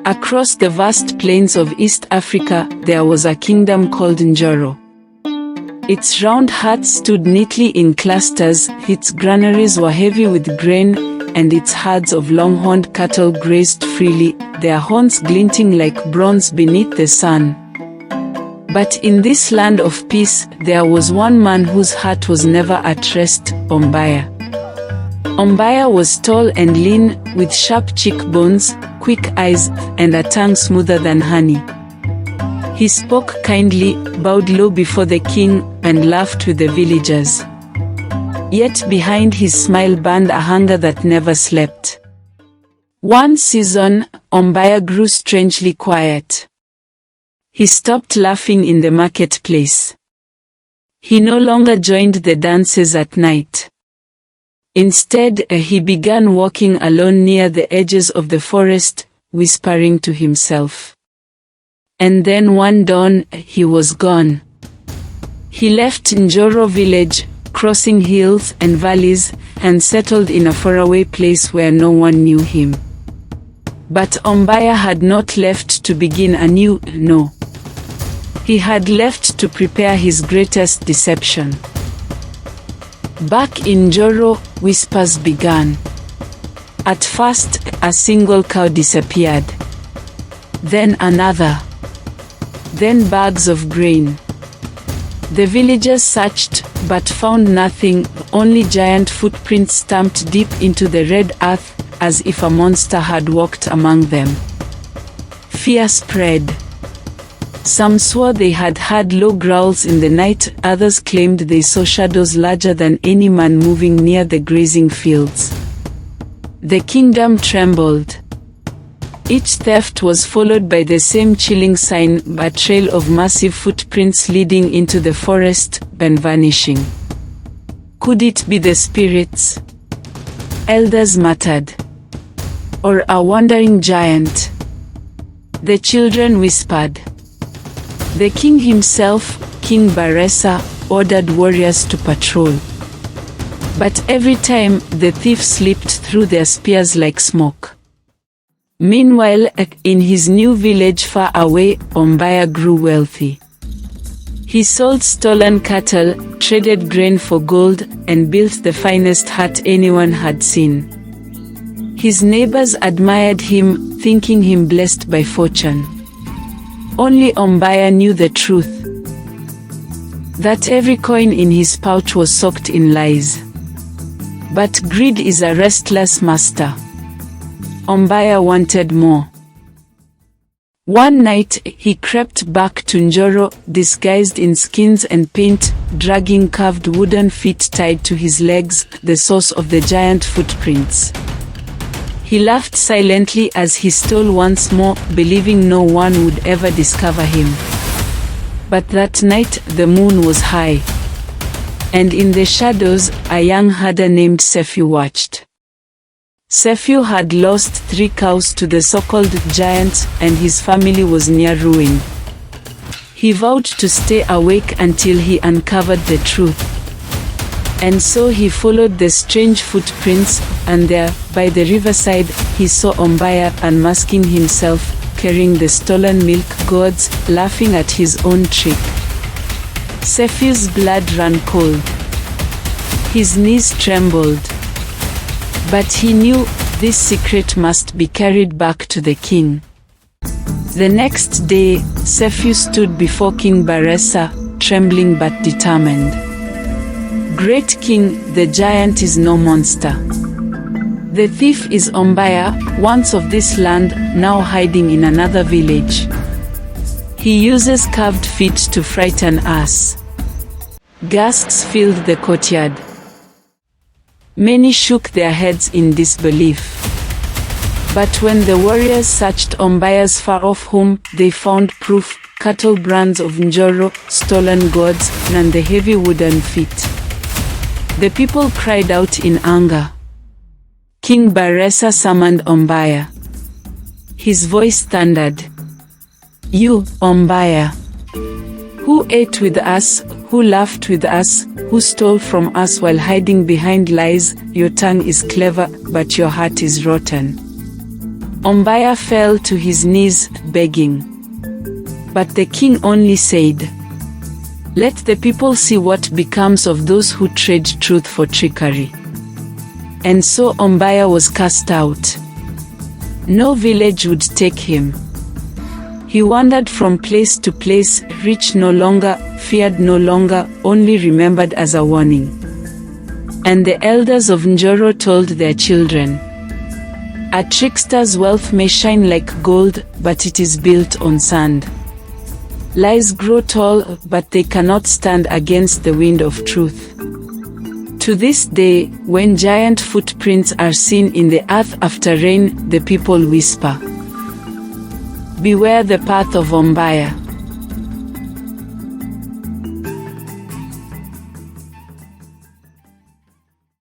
Across the vast plains of East Africa, there was a kingdom called Njoro. Its round huts stood neatly in clusters, its granaries were heavy with grain, and its herds of long-horned cattle grazed freely, their horns glinting like bronze beneath the sun. But in this land of peace, there was one man whose heart was never at rest, Ombaya. Ombaya was tall and lean, with sharp cheekbones, quick eyes, and a tongue smoother than honey. He spoke kindly, bowed low before the king, and laughed with the villagers. Yet behind his smile burned a hunger that never slept. One season, Ombaya grew strangely quiet. He stopped laughing in the marketplace. He no longer joined the dances at night. Instead, he began walking alone near the edges of the forest, whispering to himself. And then one dawn, he was gone. He left Njoro village, crossing hills and valleys, and settled in a faraway place where no one knew him. But Ombaya had not left to begin anew, no. He had left to prepare his greatest deception. Back in Njoro, whispers began. At first, a single cow disappeared. Then another. Then bags of grain. The villagers searched, but found nothing, only giant footprints stamped deep into the red earth, as if a monster had walked among them. Fear spread. Some swore they had heard low growls in the night, others claimed they saw shadows larger than any man moving near the grazing fields. The kingdom trembled. Each theft was followed by the same chilling sign, a trail of massive footprints leading into the forest, and vanishing. Could it be the spirits? Elders muttered. Or a wandering giant? The children whispered. The king himself, King Baresa, ordered warriors to patrol. But every time, the thief slipped through their spears like smoke. Meanwhile, in his new village far away, Ombaya grew wealthy. He sold stolen cattle, traded grain for gold, and built the finest hut anyone had seen. His neighbors admired him, thinking him blessed by fortune. Only Ombaya knew the truth. That every coin in his pouch was soaked in lies. But greed is a restless master. Ombaya wanted more. One night, he crept back to Njoro, disguised in skins and paint, dragging carved wooden feet tied to his legs, the source of the giant footprints. He laughed silently as he stole once more, believing no one would ever discover him. But that night, the moon was high. And in the shadows, a young herder named Sefu watched. Sefu had lost 3 cows to the so-called giants, and his family was near ruin. He vowed to stay awake until he uncovered the truth. And so he followed the strange footprints, and there, by the riverside, he saw Ombaya unmasking himself, carrying the stolen milk gourds, laughing at his own trick. Sefu's blood ran cold. His knees trembled. But he knew this secret must be carried back to the king. The next day, Sefu stood before King Baresa, trembling but determined. Great king, the giant is no monster. The thief is Ombaya, once of this land, now hiding in another village. He uses carved feet to frighten us. Gasps filled the courtyard. Many shook their heads in disbelief. But when the warriors searched Ombaya's far-off home, they found proof: cattle brands of Njoro, stolen gourds, and the heavy wooden feet. The people cried out in anger. King Baresa summoned Ombaya. His voice thundered. You, Ombaya, who ate with us, who laughed with us, who stole from us while hiding behind lies, your tongue is clever, but your heart is rotten. Ombaya fell to his knees, begging. But the king only said, "Let the people see what becomes of those who trade truth for trickery." And so Ombaya was cast out. No village would take him. He wandered from place to place, rich no longer, feared no longer, only remembered as a warning. And the elders of Njoro told their children, "A trickster's wealth may shine like gold, but it is built on sand. Lies grow tall, but they cannot stand against the wind of truth." To this day, when giant footprints are seen in the earth after rain, the people whisper, "Beware the path of Ombaya."